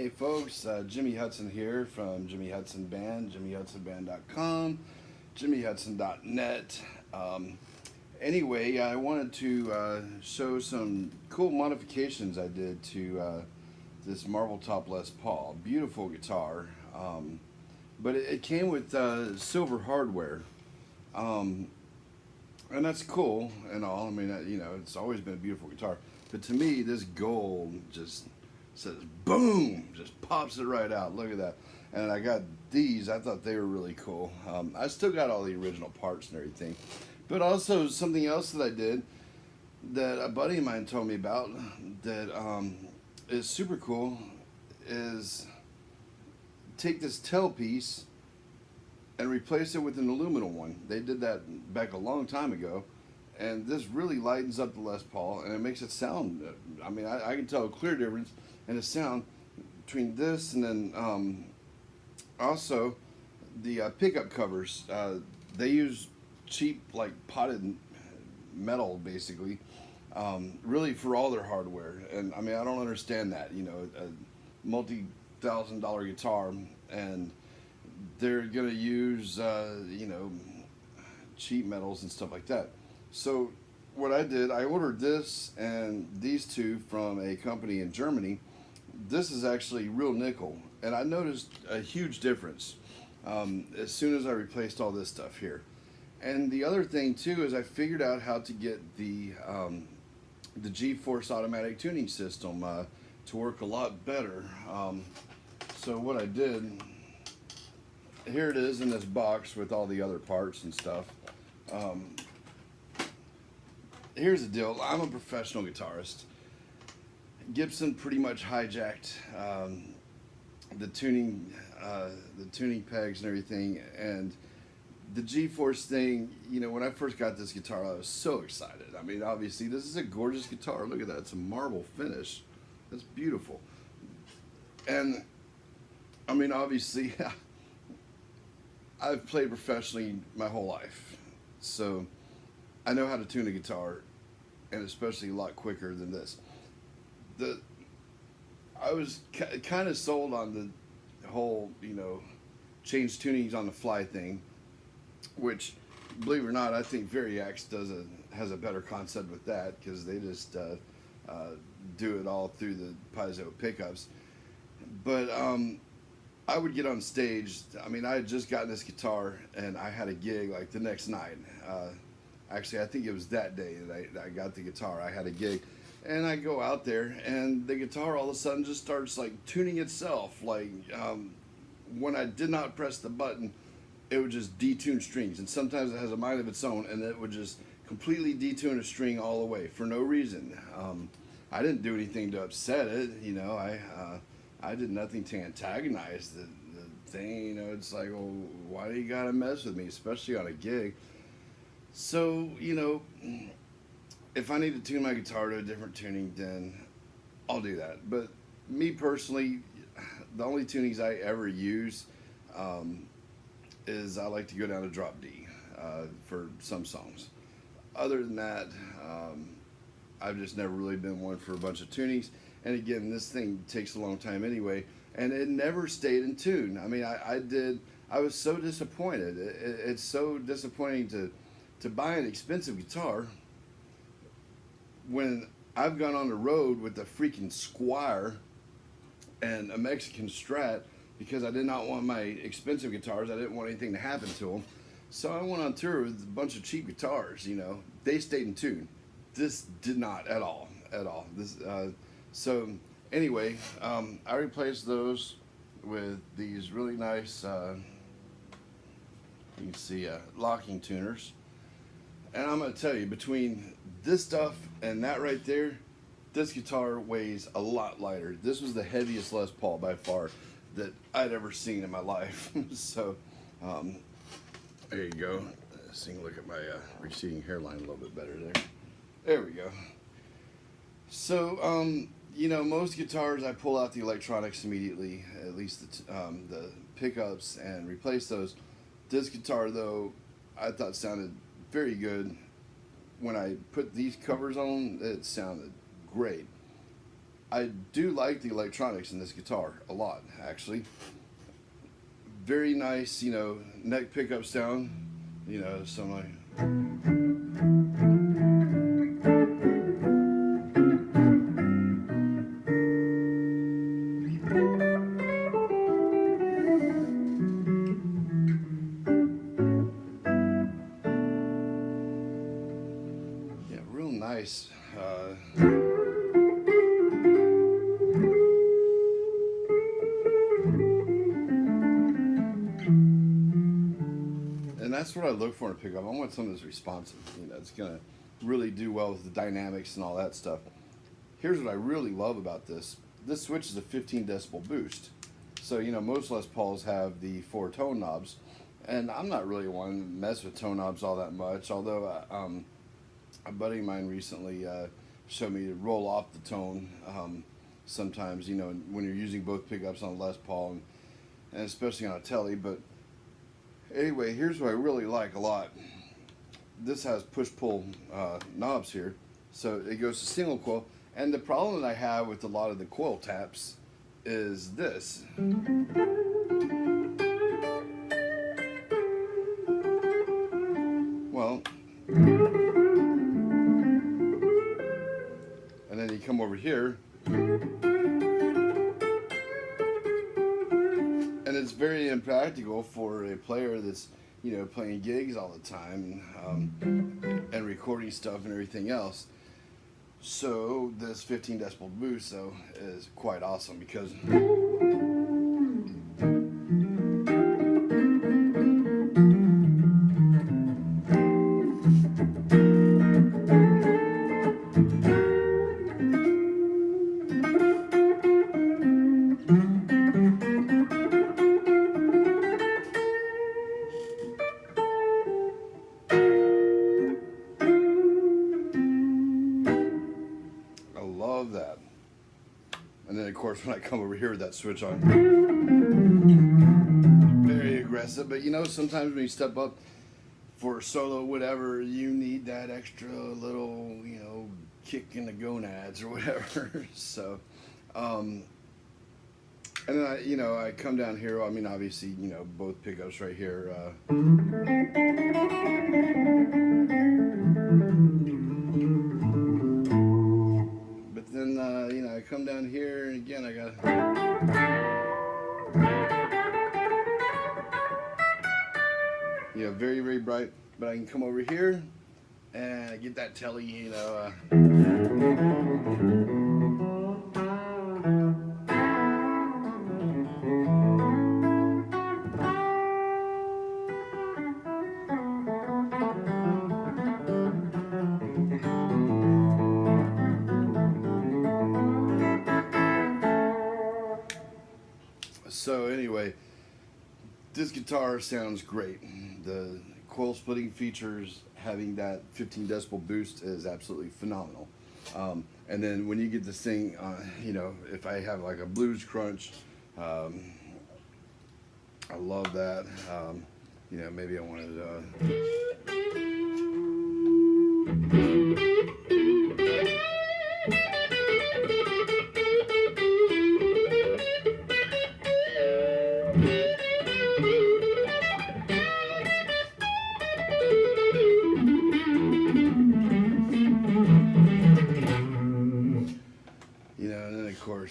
Hey folks, Jimmy Hudson here from Jimmy Hudson Band, jimmyhudsonband.com, jimmyhudson.net. Anyway, I wanted to show some cool modifications I did to this marble top Les Paul. Beautiful guitar, but it came with silver hardware, um, and that's cool and all. I mean, it's always been a beautiful guitar, but to me, this gold just says boom, just pops it right out. Look at that. And I got these. I thought they were really cool. I still got all the original parts and everything, but also something else that I did that a buddy of mine told me about that is super cool is take this tailpiece and replace it with an aluminum one. They did that back a long time ago, and this really lightens up the Les Paul and it makes it sound. I mean, I can tell a clear difference in the sound between this and then also the pickup covers. They use cheap, like potted metal, basically, really for all their hardware. And I mean, I don't understand that. A multi-$1,000 guitar, and they're gonna use cheap metals and stuff like that. So what I did, I ordered this and these two from a company in Germany. This is actually real nickel, and I noticed a huge difference as soon as I replaced all this stuff here. And the other thing too is I figured out how to get the G-Force automatic tuning system to work a lot better. So what I did, here it is in this box with all the other parts and stuff. Here's the deal. I'm a professional guitarist. Gibson pretty much hijacked the tuning pegs and everything, and the G-Force thing. When I first got this guitar, I was so excited. I mean, obviously, this is a gorgeous guitar. Look at that. It's a marble finish. That's beautiful. And I mean, obviously, I've played professionally my whole life, so I know how to tune a guitar, and especially a lot quicker than this. I was kind of sold on the whole, change tunings on the fly thing, which, believe it or not, I think Variax has a better concept with that, because they just do it all through the piezo pickups. But I would get on stage. I mean, I had just gotten this guitar, and I had a gig like the next night. Actually, I think it was that day that I got the guitar. I had a gig, and I go out there, and the guitar all of a sudden just starts like tuning itself. Like when I did not press the button, it would just detune strings, and sometimes it has a mind of its own, and it would just completely detune a string all the way for no reason. I didn't do anything to upset it. I did nothing to antagonize the thing. It's like, well, why do you gotta mess with me, especially on a gig? So, if I need to tune my guitar to a different tuning, then I'll do that. But me personally, the only tunings I ever use is I like to go down to drop D for some songs. Other than that, I've just never really been one for a bunch of tunings. And again, this thing takes a long time anyway, and it never stayed in tune. I mean, I was so disappointed. It's so disappointing to buy an expensive guitar when I've gone on the road with a freaking Squire and a Mexican Strat because I did not want my expensive guitars. I didn't want anything to happen to them. So I went on tour with a bunch of cheap guitars. They stayed in tune. This did not at all. So anyway, I replaced those with these really nice, you can see, locking tuners. And I'm going to tell you, between this stuff and that right there, this guitar weighs a lot lighter. This was the heaviest Les Paul by far that I'd ever seen in my life. So there you go. So you can look at my receding hairline a little bit better there. There we go. So, most guitars, I pull out the electronics immediately, at least the pickups, and replace those. This guitar, though, I thought sounded very good. When I put these covers on, it sounded great. I do like the electronics in this guitar a lot, actually. Very nice, you know, neck pickup sound. You know, some like. Yeah, real nice. And that's what I look for in a pickup. I want something that's responsive. You know, it's gonna really do well with the dynamics and all that stuff. Here's what I really love about this. This switch is a 15 decibel boost. So, you know, most Les Pauls have the 4 tone knobs, and I'm not really one to mess with tone knobs all that much, although a buddy of mine recently showed me to roll off the tone sometimes, you know, when you're using both pickups on a Les Paul, and especially on a Tele. But anyway, here's what I really like a lot. This has push-pull knobs here, so it goes to single coil. And the problem that I have with a lot of the coil taps is this. Well, and then you come over here, and it's very impractical for a player that's, you know, playing gigs all the time and recording stuff and everything else. So this 15 decibel boost though is quite awesome because I love that. And then of course when I come over here with that switch on, very aggressive. But you know, sometimes when you step up for a solo, whatever, you need that extra little, you know, kick in the gonads or whatever. So, and then I come down here. I mean, obviously, you know, both pickups right here. But then, you know, I come down here, and again, I got. You know, very, very bright. But I can come over here and get that Tele, you know. So anyway, this guitar sounds great. The coil splitting features, having that 15 decibel boost is absolutely phenomenal. And then when you get this thing, you know, if I have like a blues crunch, I love that. You know, maybe I wanted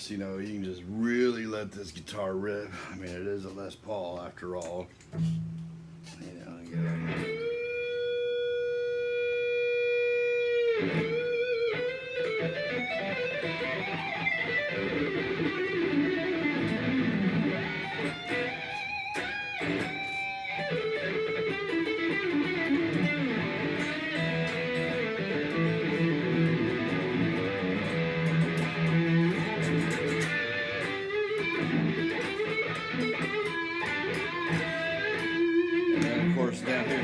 you know, you can just really let this guitar rip. I mean, it is a Les Paul after all. You know, down here.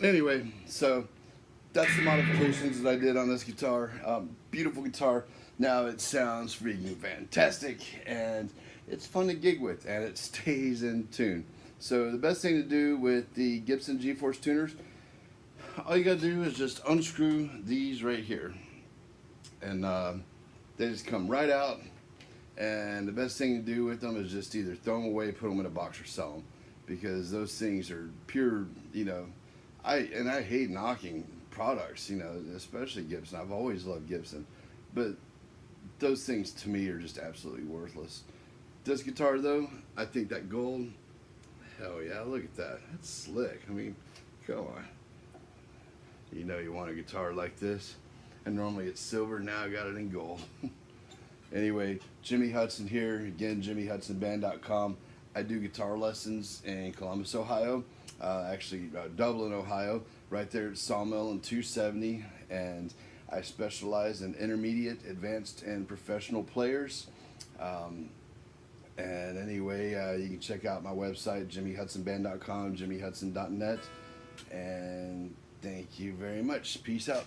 Anyway, so that's the modifications that I did on this guitar. Beautiful guitar. Now it sounds freaking fantastic, and it's fun to gig with, and it stays in tune. So the best thing to do with the Gibson G-Force tuners, all you gotta do is just unscrew these right here, and they just come right out. And the best thing to do with them is just either throw them away, put them in a box, or sell them, because those things are pure, you know. I hate knocking products, you know, especially Gibson. I've always loved Gibson, but those things to me are just absolutely worthless. This guitar though, I think that gold, hell yeah, look at that. That's slick. I mean, come on. You know you want a guitar like this, and normally it's silver. Now I got it in gold. Anyway, Jimmy Hudson here, again, jimmyhudsonband.com. I do guitar lessons in Columbus, Ohio, actually Dublin, Ohio, right there at Sawmill and 270, and I specialize in intermediate, advanced, and professional players. And anyway, you can check out my website, jimmyhudsonband.com, jimmyhudson.net, and thank you very much. Peace out.